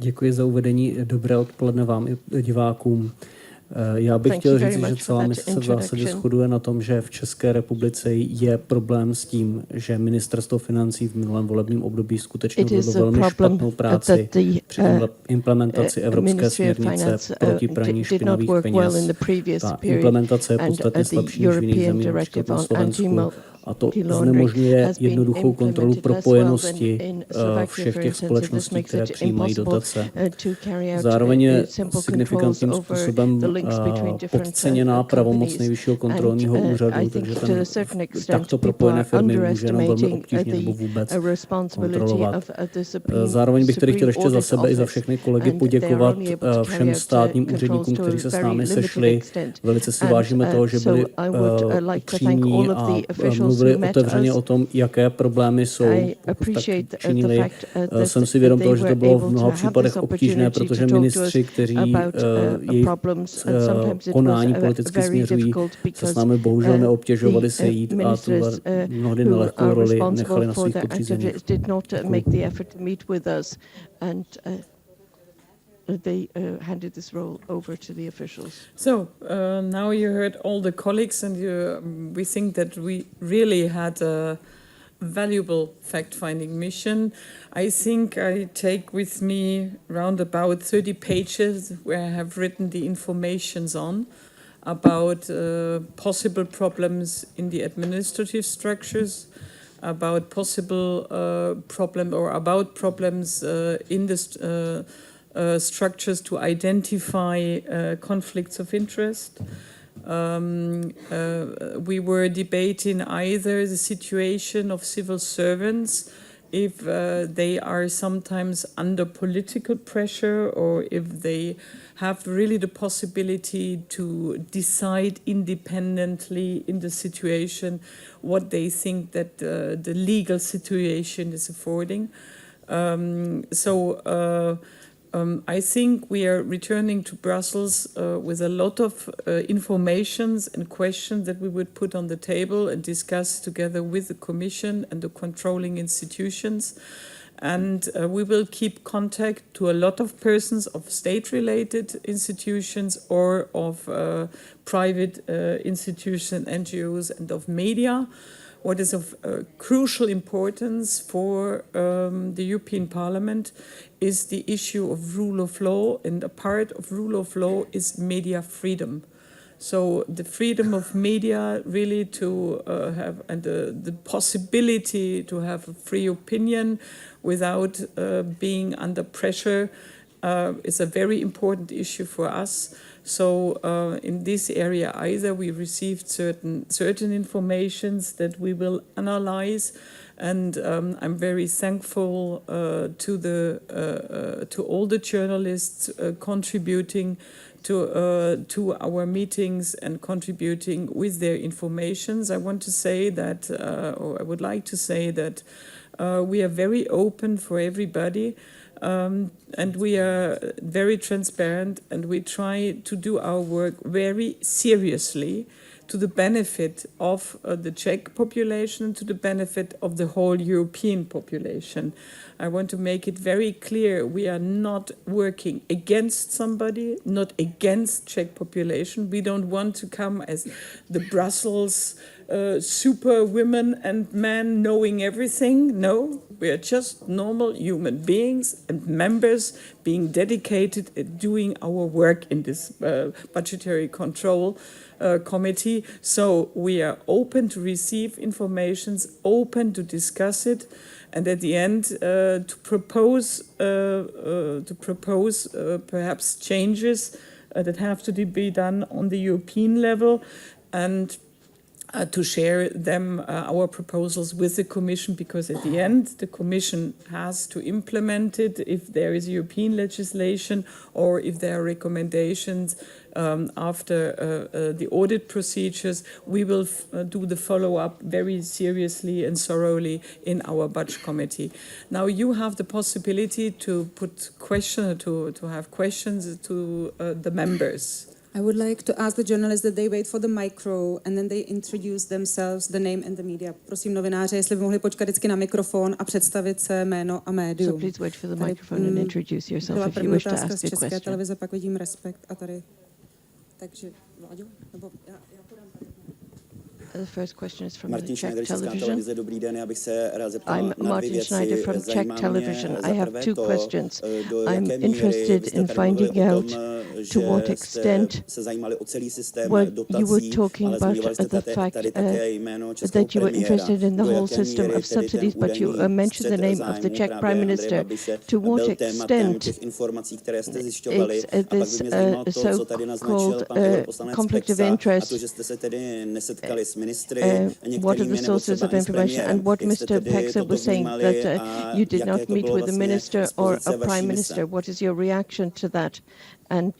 Děkuji za uvedení. Dobré odpoledne vám i divákům. Já bych chtěl říct, že celá mise se v zásadě shoduje na tom, že v České republice je problém s tím, že ministerstvo financí v minulém volebním období skutečně odvedlo velmi špatnou práci při implementaci evropské směrnice proti praní špinavých peněz. Ta implementace je podstatně slabší než v jiných zemích, například na Slovensku. A to znemožňuje jednoduchou kontrolu propojenosti všech těch společností, které přijímají dotace. Zároveň je signifikantním způsobem podceněná pravomoc Nejvyššího kontrolního úřadu, takže takto propojené firmy může jenom velmi obtížně nebo vůbec kontrolovat. Zároveň bych tedy chtěl ještě za sebe i za všechny kolegy poděkovat všem státním úředníkům, kteří se s námi sešli. Velice si vážíme toho, že byli upřímní a mluvili otevřeně o tom, jaké problémy jsou, pokud tak činili. Jsem si vědom toho, že to bylo v mnoha případech obtížné, protože ministři, kteří jejich konání politicky směřují, se s námi bohužel neobtěžovali sejít a tuhle mnohdy nelehkou roli nechali na svých podřízených. They handed this role over to the officials. So now you heard all the colleagues, and we think that we really had a valuable fact-finding mission. I think I take with me round about 30 pages where I have written the informations on about possible problems in the administrative structures, about possible problems in the structures to identify conflicts of interest. We were debating either the situation of civil servants, if they are sometimes under political pressure, or if they have really the possibility to decide independently in the situation what they think that the legal situation is affording. I think we are returning to Brussels with a lot of informations and questions that we would put on the table and discuss together with the Commission and the controlling institutions. And we will keep contact to a lot of persons of state-related institutions or of private institutions, NGOs, and of media. What is of crucial importance for the European Parliament is the issue of rule of law, and a part of rule of law is media freedom. So the freedom of media really to have, and the possibility to have a free opinion without being under pressure is a very important issue for us. So in this area either we received certain informations that we will analyze, and I'm very thankful to all the journalists contributing to our meetings and contributing with their informations. I want to say that, or I would like to say that we are very open for everybody. And we are very transparent, and we try to do our work very seriously to the benefit of the Czech population, to the benefit of the whole European population. I want to make it very clear, we are not working against somebody, not against Czech population. We don't want to come as the Brussels super women and men knowing everything. No, we are just normal human beings and members being dedicated at doing our work in this budgetary control committee. So we are open to receive informations, open to discuss it, and at the end to propose perhaps changes that have to be done on the European level, and to share them, our proposals with the Commission, because at the end the Commission has to implement it if there is European legislation or if there are recommendations after the audit procedures. We will do the follow-up very seriously and thoroughly in our budget committee. Now you have the possibility to put questions, to have questions to the members. I would like to ask the journalists that they wait for the micro and then they introduce themselves, the name and the media. Prosím novináře, jestli by mohli počkat vždycky na mikrofon a představit se jméno a médium. So please wait for the microphone and introduce yourself if you wish to ask a z české question. televize, pak vidím Respekt a tady. Takže, Vláďo, nebo já podám tady. The first question is from Martin the Czech Schneider, Česká television. televize, dobrý den, já bych se rád zeptal I'm na dvě Martin věci. Schneider from Czech Zajímá mě television. za I have prvé two to, questions. do I'm jaké míry interested vy jste in tady mluvili finding o out tom, to že what jste extent se zajímali o celý systém what you were dotací, talking ale about zmiňovali jste the tady fact také jméno českého that you were premiéra. interested in the Do whole jaké system míry of tedy ten subsidies, but you údajný mentioned the střet name of the zájmů Czech právě Prime Andreje Minister. Babiše To what byl tématem extent těch informací, které jste zjišťovali. is A pak by mě zajímalo this to, co tady naznačil pan europoslanec conflict of Peksa, a interest. to, že jste se tedy nesetkali s ministry, What are the sources of information and what Mr. Peksa was saying that you did not meet with a minister or a prime minister? What is your reaction to that, and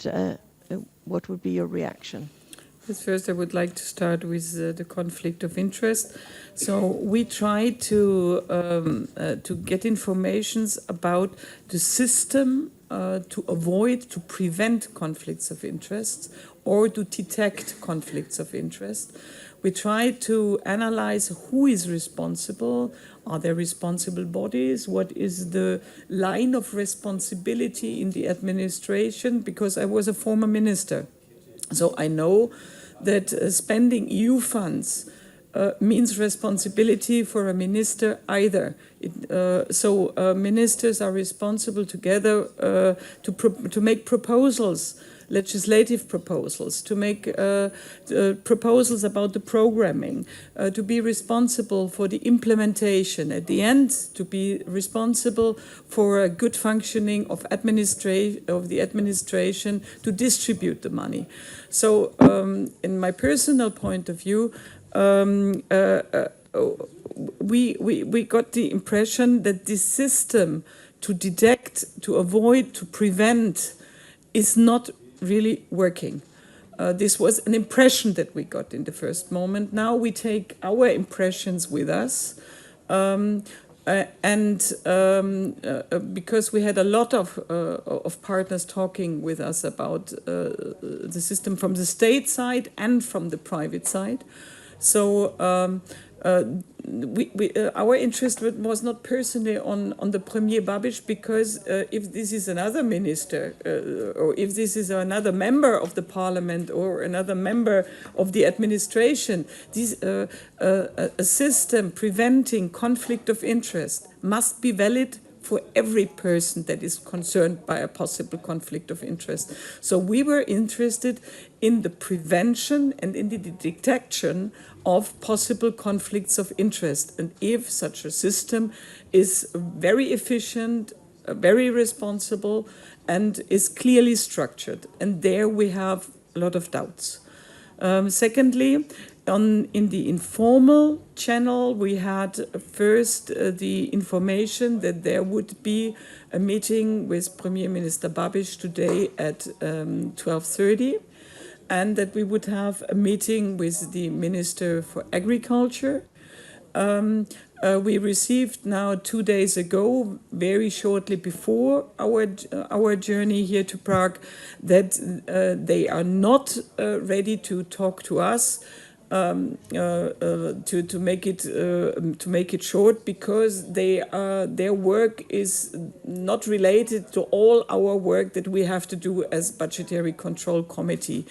what would be your reaction? First, I would like to start with the conflict of interest. So we try to get informations about the system to avoid, to prevent conflicts of interest or to detect conflicts of interest. We try to analyze who is responsible. Are there responsible bodies? What is the line of responsibility in the administration? Because I was a former minister, so I know that spending EU funds means responsibility for a minister either. Ministers are responsible together to make proposals, legislative proposals, to make proposals about the programming, to be responsible for the implementation. At the end, to be responsible for a good functioning of the administration to distribute the money. So, in my personal point of view, we got the impression that this system to detect, to avoid, to prevent is not really working. This was an impression that we got in the first moment. Now we take our impressions with us, because we had a lot of partners talking with us about the system from the state side and from the private side. So our interest was not personally on the Premier Babiš, because if this is another minister or if this is another member of the parliament or another member of the administration, a system preventing conflict of interest must be valid for every person that is concerned by a possible conflict of interest. So we were interested in the prevention and in the detection of possible conflicts of interest, and if such a system is very efficient, very responsible, and is clearly structured. And there we have a lot of doubts. Secondly, in the informal channel, we had first the information that there would be a meeting with Premier Minister Babiš today at 12:30, and that we would have a meeting with the Minister for Agriculture. We received now 2 days ago, very shortly before our journey here to Prague, that they are not ready to talk to us. To make it short, because their work is not related to all our work that we have to do as Budgetary Control Committee.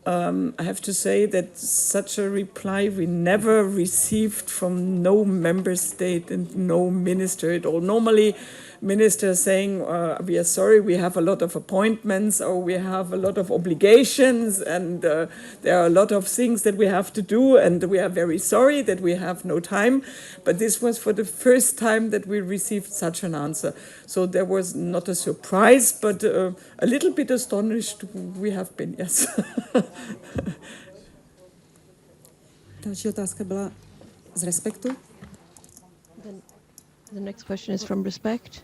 I have to say that such a reply we never received from no member state and no minister at all. Normally, ministers saying, we are sorry, we have a lot of appointments, or we have a lot of obligations, and there are a lot of things that we have to do, and we are very sorry that we have no time. But this was for the first time that we received such an answer. So there was not a surprise, but a little bit astonished we have been, yes. Další otázka byla z Respektu. The next question is from Respect.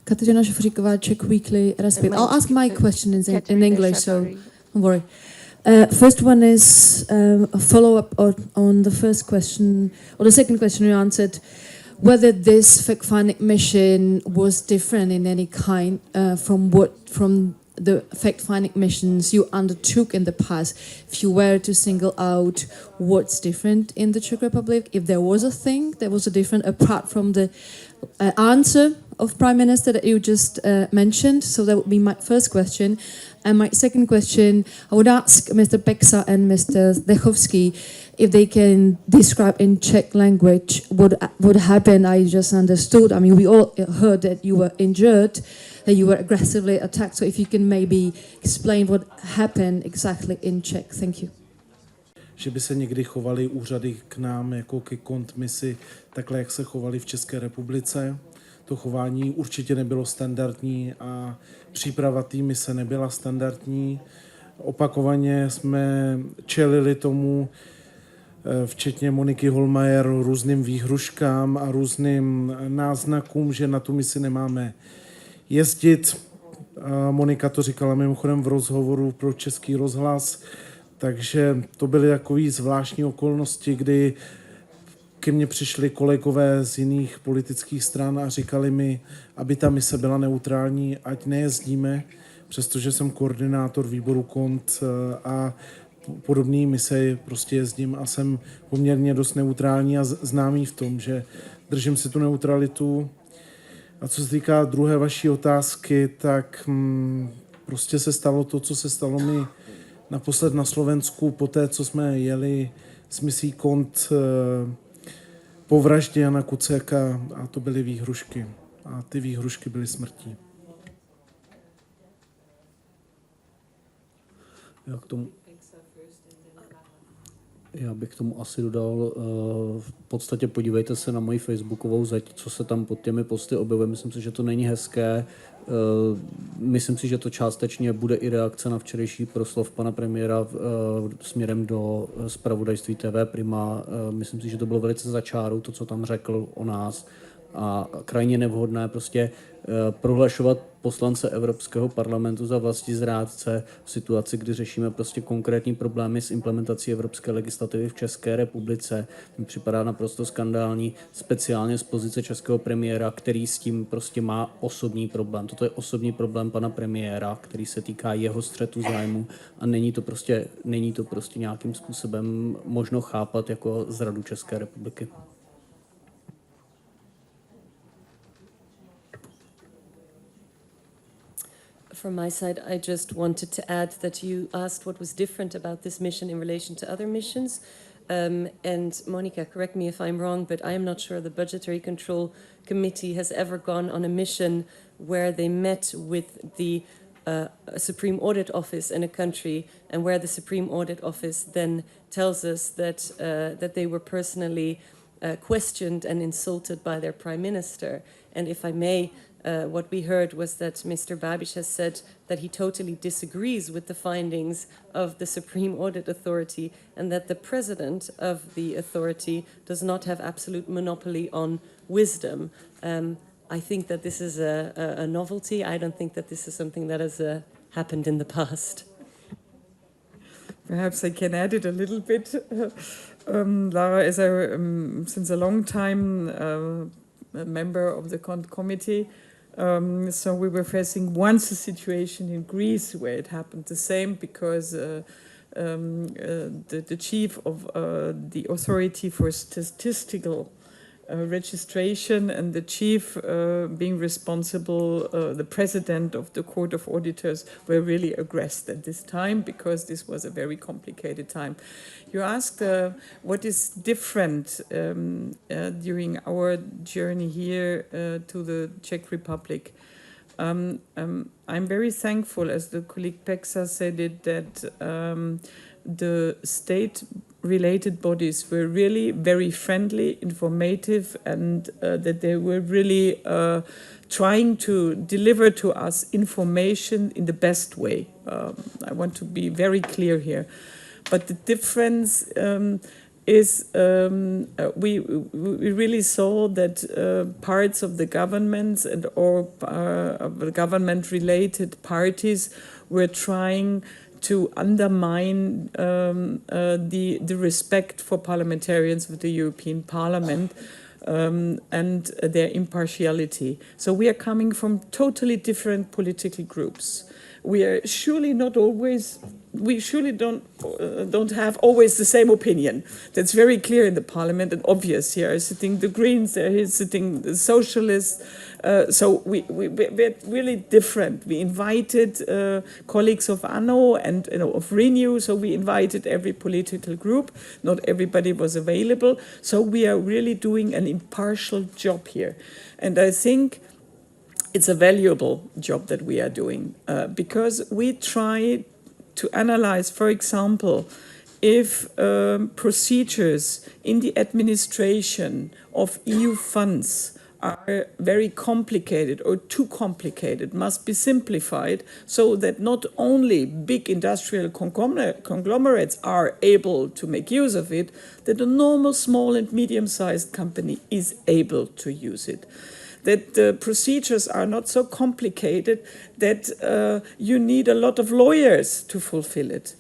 Kateřina Šafříková, Czech Weekly, Respect. I'll ask my question in English, so don't worry. First one is a follow-up on the first question, or the second question you answered. whether this fact-finding mission was different in any kind from the fact-finding missions you undertook in the past. If you were to single out what's different in the Czech Republic, if there was a thing that was a different apart from the answer of Prime Minister that you just mentioned. So that would be my first question. And my second question, I would ask Mr. Peksa and Mr. Zdechovský if they can describe in Czech language what would happen. I just understood. I mean, we all heard that you were injured, that you were aggressively attacked. So if you can maybe explain what happened exactly in Czech. Thank you. Že by se někdy chovaly úřady k nám jako ke kontmisi, takhle, jak se chovali v České republice. To chování určitě nebylo standardní a příprava té mise nebyla standardní. Opakovaně jsme čelili tomu, včetně Moniky Hohlmeierové, různým výhruškám a různým náznakům, že na tu misi nemáme jezdit. Monika to říkala mimochodem v rozhovoru pro Český rozhlas, takže to byly takové zvláštní okolnosti, kdy ke mně přišli kolegové z jiných politických stran a říkali mi, aby ta mise byla neutrální, ať nejezdíme, přestože jsem koordinátor výboru KONT a podobné mise prostě jezdím a jsem poměrně dost neutrální a známý v tom, že držím si tu neutralitu. A co se týká druhé vaší otázky, tak prostě se stalo to, co se stalo mi naposled na Slovensku, poté, co jsme jeli s misí KONT po vraždě Jana Kuciaka a to byly výhrušky. A ty výhrušky byly smrtí. Já bych k tomu asi dodal, v podstatě podívejte se na moji facebookovou zeď, co se tam pod těmi posty objevuje. Myslím si, že to není hezké. Myslím si, že to částečně bude i reakce na včerejší proslov pana premiéra směrem do zpravodajství TV Prima. Myslím si, že to bylo velice za čárou, to, co tam řekl o nás. A krajně nevhodné prostě prohlašovat poslance Evropského parlamentu za vlastizrádce v situaci, kdy řešíme prostě konkrétní problémy s implementací evropské legislativy v České republice. Mi připadá naprosto skandální, speciálně z pozice českého premiéra, který s tím prostě má osobní problém. Toto je osobní problém pana premiéra, který se týká jeho střetu zájmů a není to prostě nějakým způsobem možno chápat jako zradu České republiky. From my side, I just wanted to add that you asked what was different about this mission in relation to other missions. And Monica, correct me if I'm wrong, but I am not sure the Budgetary Control Committee has ever gone on a mission where they met with the Supreme Audit Office in a country and where the Supreme Audit Office then tells us that they were personally questioned and insulted by their Prime Minister. And if I may, what we heard was that Mr. Babiš has said that he totally disagrees with the findings of the Supreme Audit Authority and that the president of the authority does not have absolute monopoly on wisdom. I think that this is a novelty. I don't think that this is something that has happened in the past. Perhaps I can add it a little bit. Lara is since a long time a member of the committee. So we were facing once a situation in Greece where it happened the same because the chief of the authority for statistical registration and the chief being responsible, the president of the Court of Auditors, were really aggressed at this time because this was a very complicated time. You asked what is different during our journey here to the Czech Republic. I'm very thankful, as the colleague Peksa said it, that the state-related bodies were really very friendly, informative, and that they were really trying to deliver to us information in the best way. I want to be very clear here. But the difference is we really saw that parts of the governments and or of the government-related parties were trying to undermine the respect for parliamentarians with the European Parliament and their impartiality. So we are coming from totally different political groups. We are surely not always. We surely don't have always the same opinion. That's very clear in the parliament and obvious. Here are sitting the Greens, there is sitting the Socialists. So we're really different. We invited colleagues of ANO and of Renew, so we invited every political group. Not everybody was available. So we are really doing an impartial job here. And I think it's a valuable job that we are doing because we try to analyze, for example, if procedures in the administration of EU funds are very complicated or too complicated, must be simplified so that not only big industrial conglomerates are able to make use of it, that a normal small and medium-sized company is able to use it. That the procedures are not so complicated that you need a lot of lawyers to fulfill it.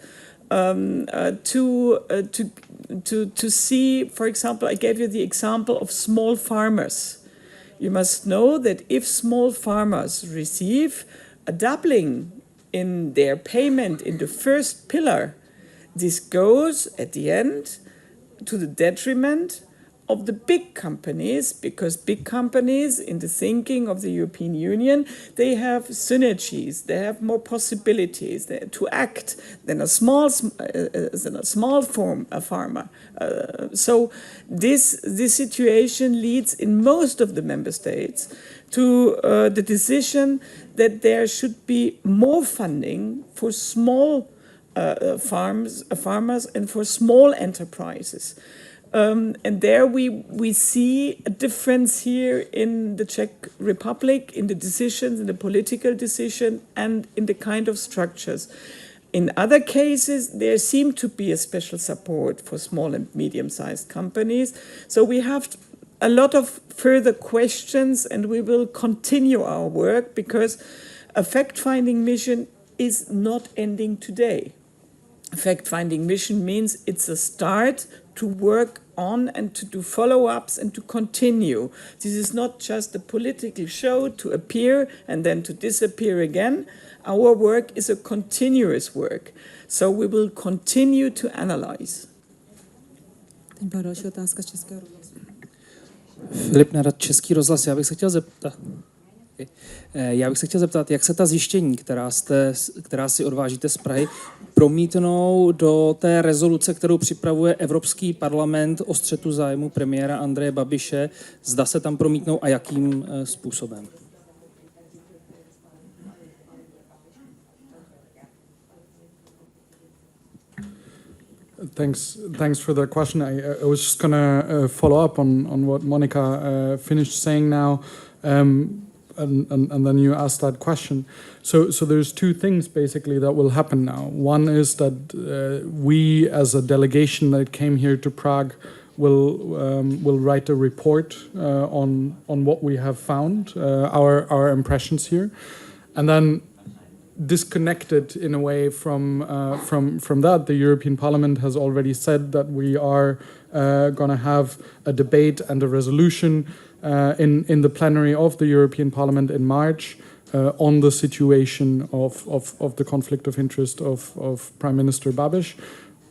To see, for example, I gave you the example of small farmers. You must know that if small farmers receive a doubling in their payment in the first pillar, this goes at the end to the detriment of the big companies, because big companies, in the thinking of the European Union, they have synergies, they have more possibilities to act than a small farmer. So this situation leads in most of the member states to the decision that there should be more funding for small farmers and for small enterprises. And there we see a difference here in the Czech Republic, in the decisions, in the political decision, and in the kind of structures. In other cases, there seemed to be a special support for small and medium-sized companies. So we have a lot of further questions, and we will continue our work because a fact-finding mission is not ending today. A fact-finding mission means it's a start to work on and to do follow-ups and to continue. This is not just a political show to appear and then to disappear again. Our work is a continuous work. So we will continue to analyze. Teď byla další otázka z českého rozhlasu. Filip Nerad, Český rozhlas. Já bych se chtěl zeptat, jak se ta zjištění, která si odvážíte z Prahy, promítnou do té rezoluce, kterou připravuje Evropský parlament o střetu zájmů premiéra Andreje Babiše. Zda se tam promítnou a jakým způsobem? Thanks for the question. I was just gonna follow up on what Monika finished saying now. And then you asked that question. So there's two things basically that will happen now. One is that we, as a delegation that came here to Prague, will write a report on what we have found, our impressions here, and then disconnected in a way from that, the European Parliament has already said that we are going to have a debate and a resolution in the plenary of the European Parliament in March on the situation of the conflict of interest of Prime Minister Babiš.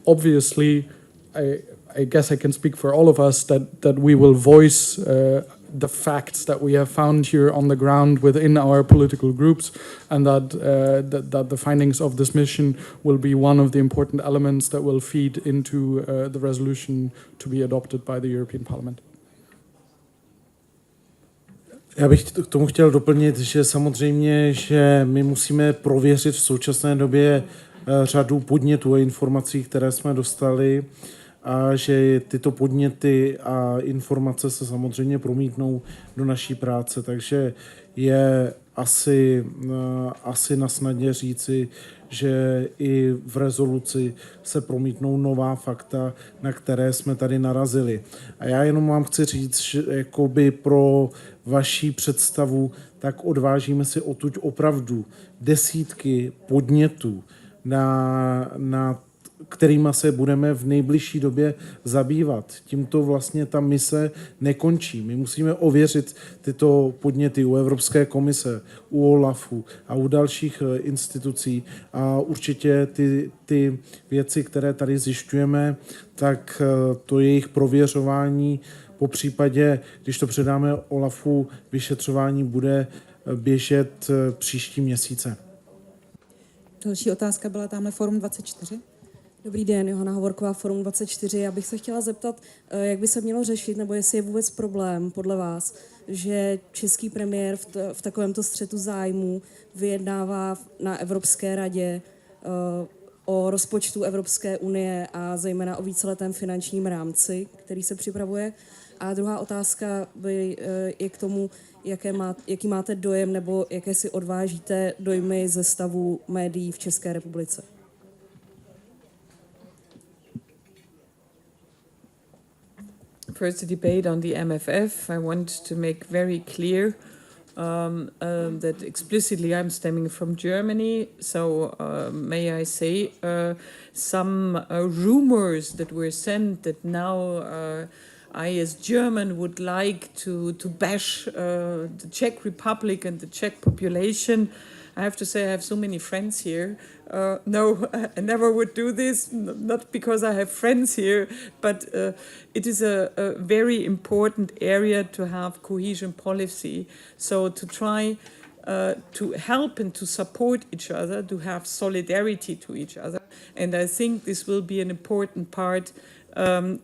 Obviously, I guess I can speak for all of us that we will voice the facts that we have found here on the ground within our political groups, and that the findings of this mission will be one of the important elements that will feed into the resolution to be adopted by the European Parliament. Já bych k tomu chtěl doplnit, že samozřejmě, že my musíme prověřit v současné době řadu podnětů a informací, které jsme dostali, a že tyto podněty a informace se samozřejmě promítnou do naší práce, takže je asi na snadě říci, že i v rezoluci se promítnou nová fakta, na které jsme tady narazili. A já jenom vám chci říct, že jakoby pro vaši představu, tak odvážíme si odtud opravdu desítky podnětů na kterýma se budeme v nejbližší době zabývat. Tímto vlastně ta mise nekončí. My musíme ověřit tyto podněty u Evropské komise, u OLAFu a u dalších institucí a určitě ty věci, které tady zjišťujeme, tak to jejich prověřování, po případě, když to předáme OLAFu, vyšetřování bude běžet příští měsíce. Další otázka byla tamhle Forum 24. Dobrý den, Johana Hovorková, Forum 24. Já bych se chtěla zeptat, jak by se mělo řešit, nebo jestli je vůbec problém podle vás, že český premiér v takovémto střetu zájmů vyjednává na Evropské radě o rozpočtu Evropské unie a zejména o víceletém finančním rámci, který se připravuje. A druhá otázka je k tomu, jaký máte dojem nebo jaké si odvážíte dojmy ze stavu médií v České republice. First, the debate on the MFF. I want to make very clear that explicitly I'm stemming from Germany, so may I say some rumors that were sent that now I as German would like to bash the Czech Republic and the Czech population. I have to say I have so many friends here. No, I never would do this, not because I have friends here, but it is a very important area to have cohesion policy. So to try to help and to support each other, to have solidarity to each other. And I think this will be an important part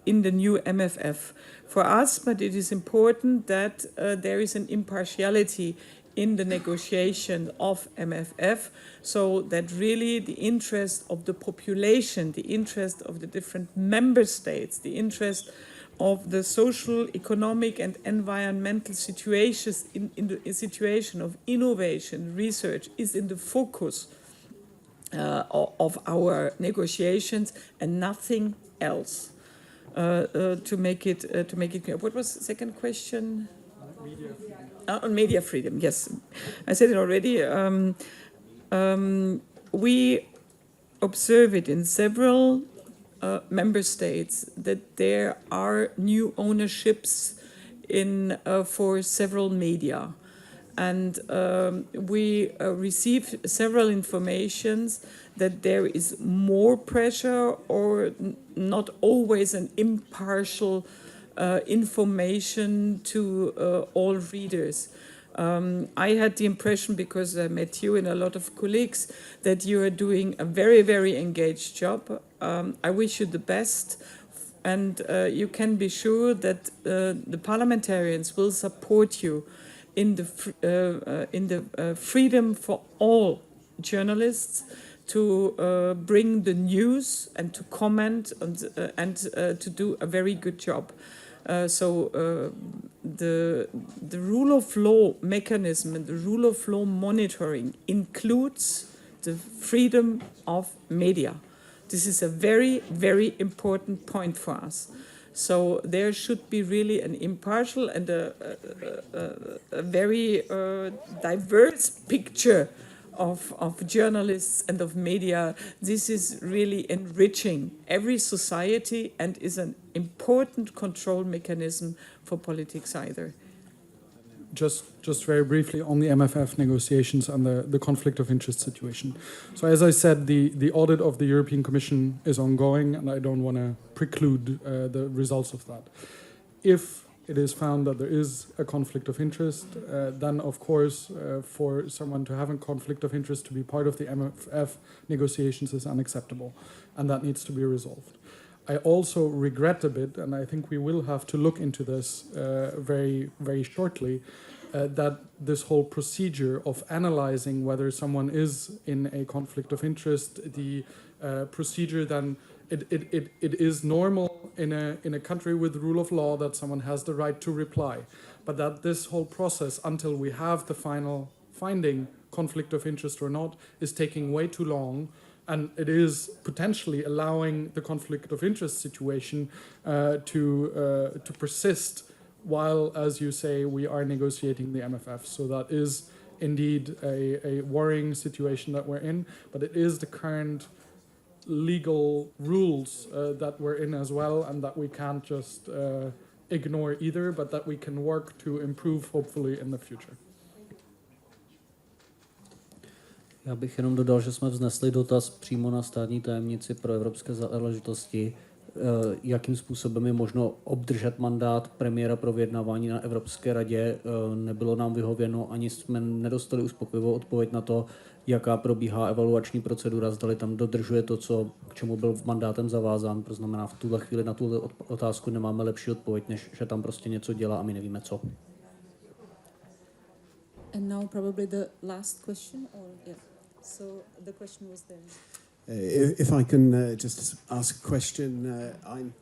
in the new MFF for us, but it is important that there is an impartiality in the negotiation of MFF, so that really the interest of the population, the interest of the different member states, the interest of the social, economic and environmental situations in the situation of innovation, research is in the focus of our negotiations and nothing else. To make it clear. What was the second question? Media freedom. On media freedom, yes. I said it already. We observe it in several member states that there are new ownerships for several media. And we receive several informations that there is more pressure or not always an impartial information to all readers. I had the impression, because I met you and a lot of colleagues, that you are doing a very, very engaged job. I wish you the best, and you can be sure that the parliamentarians will support you in the freedom for all journalists to bring the news and to comment and to do a very good job. So the rule of law mechanism and the rule of law monitoring includes the freedom of media. This is a very, very important point for us. So there should be really an impartial and a very diverse picture of journalists and of media. This is really enriching every society and is an important control mechanism for politics either. Just very briefly on the MFF negotiations and the conflict of interest situation. So as I said, the audit of the European Commission is ongoing, and I don't want to preclude the results of that. If it is found that there is a conflict of interest, then of course for someone to have a conflict of interest to be part of the MFF negotiations is unacceptable, and that needs to be resolved. I also regret a bit, and I think we will have to look into this very, very shortly, that this whole procedure of analyzing whether someone is in a conflict of interest, the procedure then, it is normal in a country with rule of law that someone has the right to reply, but that this whole process, until we have the final finding conflict of interest or not, is taking way too long. And it is potentially allowing the conflict of interest situation to persist while, as you say, we are negotiating the MFF. So that is indeed a worrying situation that we're in, but it is the current legal rules that we're in as well, and that we can't just ignore either, but that we can work to improve hopefully in the future. Já bych jenom dodal, že jsme vznesli dotaz přímo na státní tajemnici pro evropské záležitosti, jakým způsobem je možno obdržet mandát premiéra pro vyjednávání na Evropské radě. Nebylo nám vyhověno, ani jsme nedostali uspokojivou odpověď na to, jaká probíhá evaluační procedura, zdali tam dodržuje to, k čemu byl mandátem zavázán. To znamená, v tuhle chvíli na tuhle otázku nemáme lepší odpověď, než že tam prostě něco dělá a my nevíme co. And now probably the last question, or yeah. So the question was there. If I can just ask a question, I'm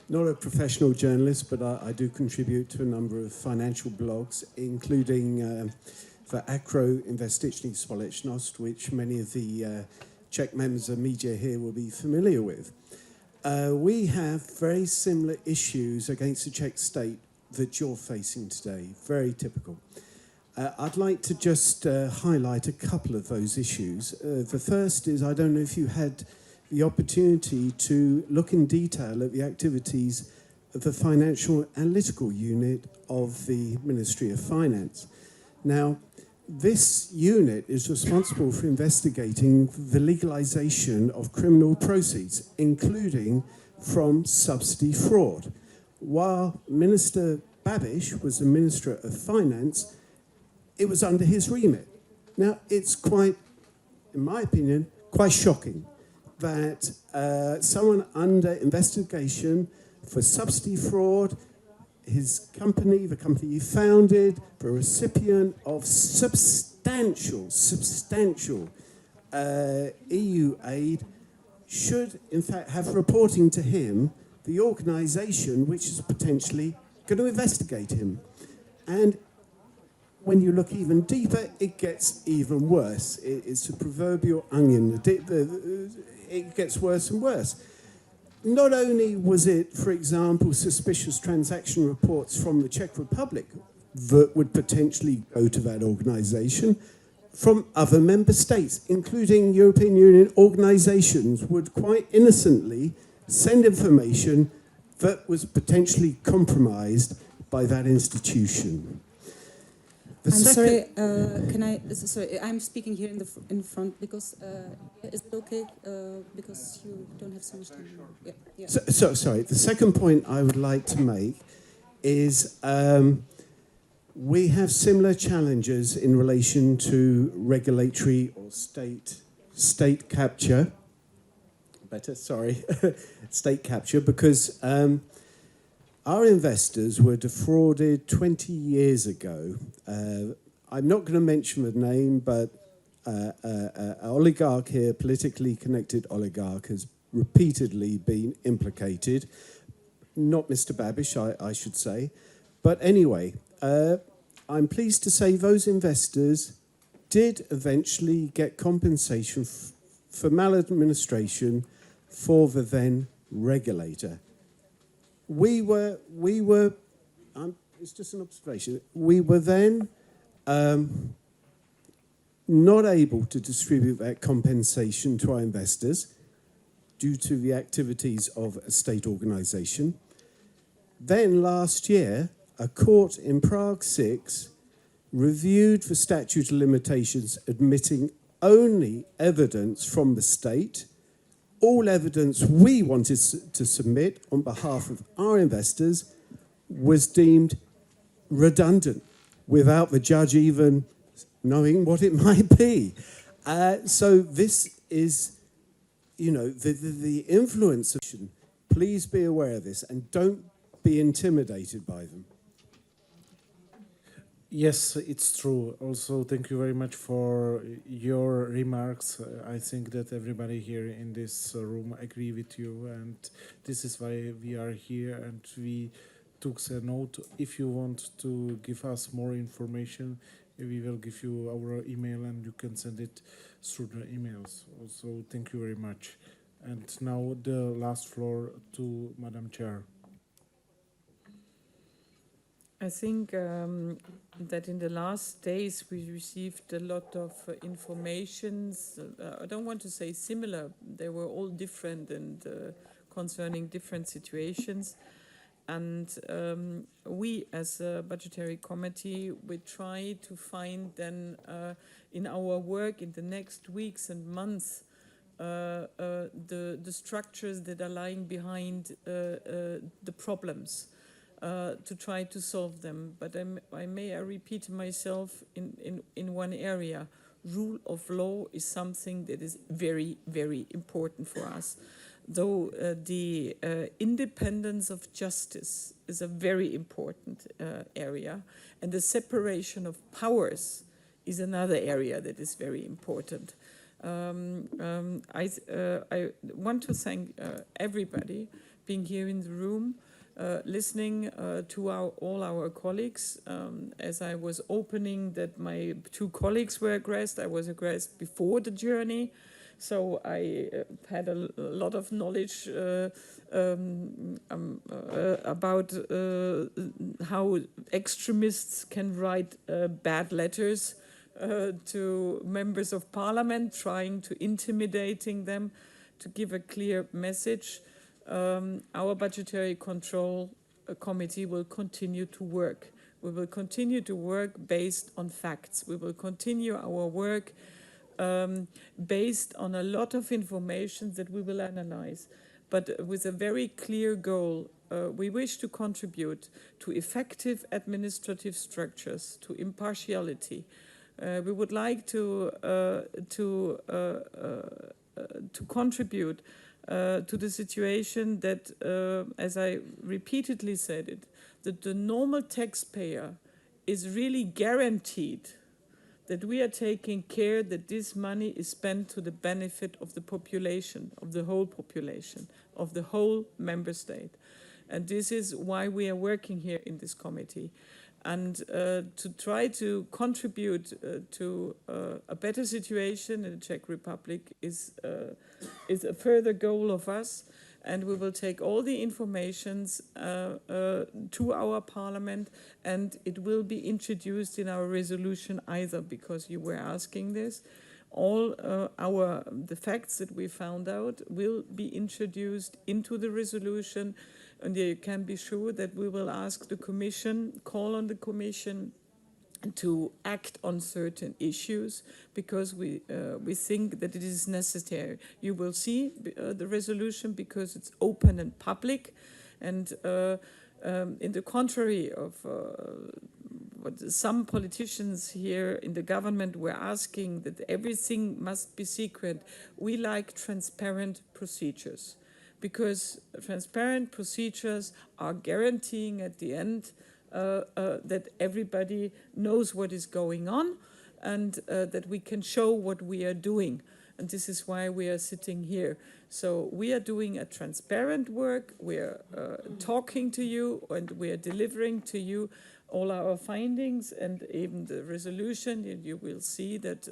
not a professional journalist, but I do contribute to a number of financial blogs, including for Akro Investiční společnost, which many of the Czech members of media here will be familiar with. We have very similar issues against the Czech state that you're facing today, very typical. I'd like to just highlight a couple of those issues. The first is, I don't know if you had the opportunity to look in detail at the activities of the Financial Analytical Unit of the Ministry of Finance. Now, this unit is responsible for investigating the legalization of criminal proceeds, including from subsidy fraud. While Minister Babiš was the Minister of Finance, it was under his remit. Now, it's quite, in my opinion, quite shocking that someone under investigation for subsidy fraud, his company, the company he founded, the recipient of substantial EU aid, should in fact have reporting to him the organisation which is potentially going to investigate him. And when you look even deeper, it gets even worse. It's a proverbial onion. It gets worse and worse. Not only was it, for example, suspicious transaction reports from the Czech Republic that would potentially go to that organisation, from other member states, including European Union organisations, would quite innocently send information that was potentially compromised by that institution. Sorry, I'm speaking here in front because is it okay? Because you don't have so much time. Sure. Yeah. So sorry. The second point I would like to make is we have similar challenges in relation to regulatory or state capture. State capture, because our investors were defrauded 20 years ago. I'm not going to mention the name, but an oligarch here, politically connected oligarch, has repeatedly been implicated. Not Mr. Babiš, I should say. But anyway, I'm pleased to say those investors did eventually get compensation for maladministration for the then regulator. We were. It's just an observation. We were then not able to distribute that compensation to our investors due to the activities of a state organisation. Then last year, a court in Prague 6 reviewed the statute of limitations, admitting only evidence from the state. All evidence we wanted to submit on behalf of our investors was deemed redundant without the judge even knowing what it might be. So this is, the influence of... Please be aware of this and don't be intimidated by them. Yes, it's true. Also, thank you very much for your remarks. I think that everybody here in this room agree with you, and this is why we are here, and we took a note. If you want to give us more information, we will give you our email, and you can send it through the emails. Also, thank you very much. And now the last floor to Madam Chair. I think that in the last days we received a lot of informations. I don't want to say similar, they were all different and concerning different situations. And we as a budgetary committee, we try to find then in our work in the next weeks and months the structures that are lying behind the problems. To try to solve them, but I may repeat myself in one area. Rule of law is something that is very, very important for us. Though the independence of justice is a very important area, and the separation of powers is another area that is very important. I want to thank everybody being here in the room. Listening to all our colleagues. As I was opening that my two colleagues were aggressed, I was aggressed before the journey. So I had a lot of knowledge about how extremists can write bad letters to members of parliament, trying to intimidating them to give a clear message. Our budgetary control committee will continue to work. We will continue to work based on facts. We will continue our work based on a lot of information that we will analyze, but with a very clear goal. We wish to contribute to effective administrative structures, to impartiality. We would like to contribute to the situation that, as I repeatedly said it, that the normal taxpayer is really guaranteed that we are taking care that this money is spent to the benefit of the population, of the whole member state. And this is why we are working here in this committee. And to try to contribute to a better situation in the Czech Republic is a further goal of us. And we will take all the informations to our parliament, and it will be introduced in our resolution either, because you were asking this. All the facts that we found out will be introduced into the resolution, and you can be sure that we will ask the Commission, call on the Commission to act on certain issues, because we think that it is necessary. You will see the resolution because it's open and public, and in the contrary of what some politicians here in the government were asking, that everything must be secret. We like transparent procedures, because transparent procedures are guaranteeing at the end that everybody knows what is going on, and that we can show what we are doing. And this is why we are sitting here. So we are doing a transparent work. We are talking to you, and we are delivering to you all our findings and even the resolution. And you will see that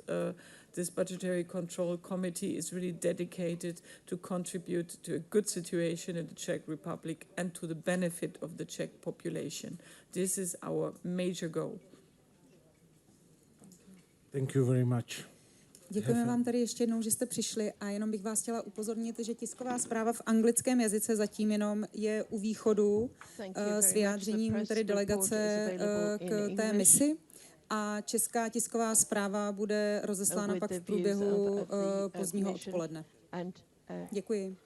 this budgetary control committee is really dedicated to contribute to a good situation in the Czech Republic and to the benefit of the Czech population. This is our major goal. Thank you very much. Děkujeme vám tady ještě jednou, že jste přišli, a jenom bych vás chtěla upozornit, že tisková zpráva v anglickém jazyce zatím jenom je u východu s vyjádřením tedy delegace k té misi, a česká tisková zpráva bude rozeslána pak v průběhu pozdního odpoledne. Děkuji.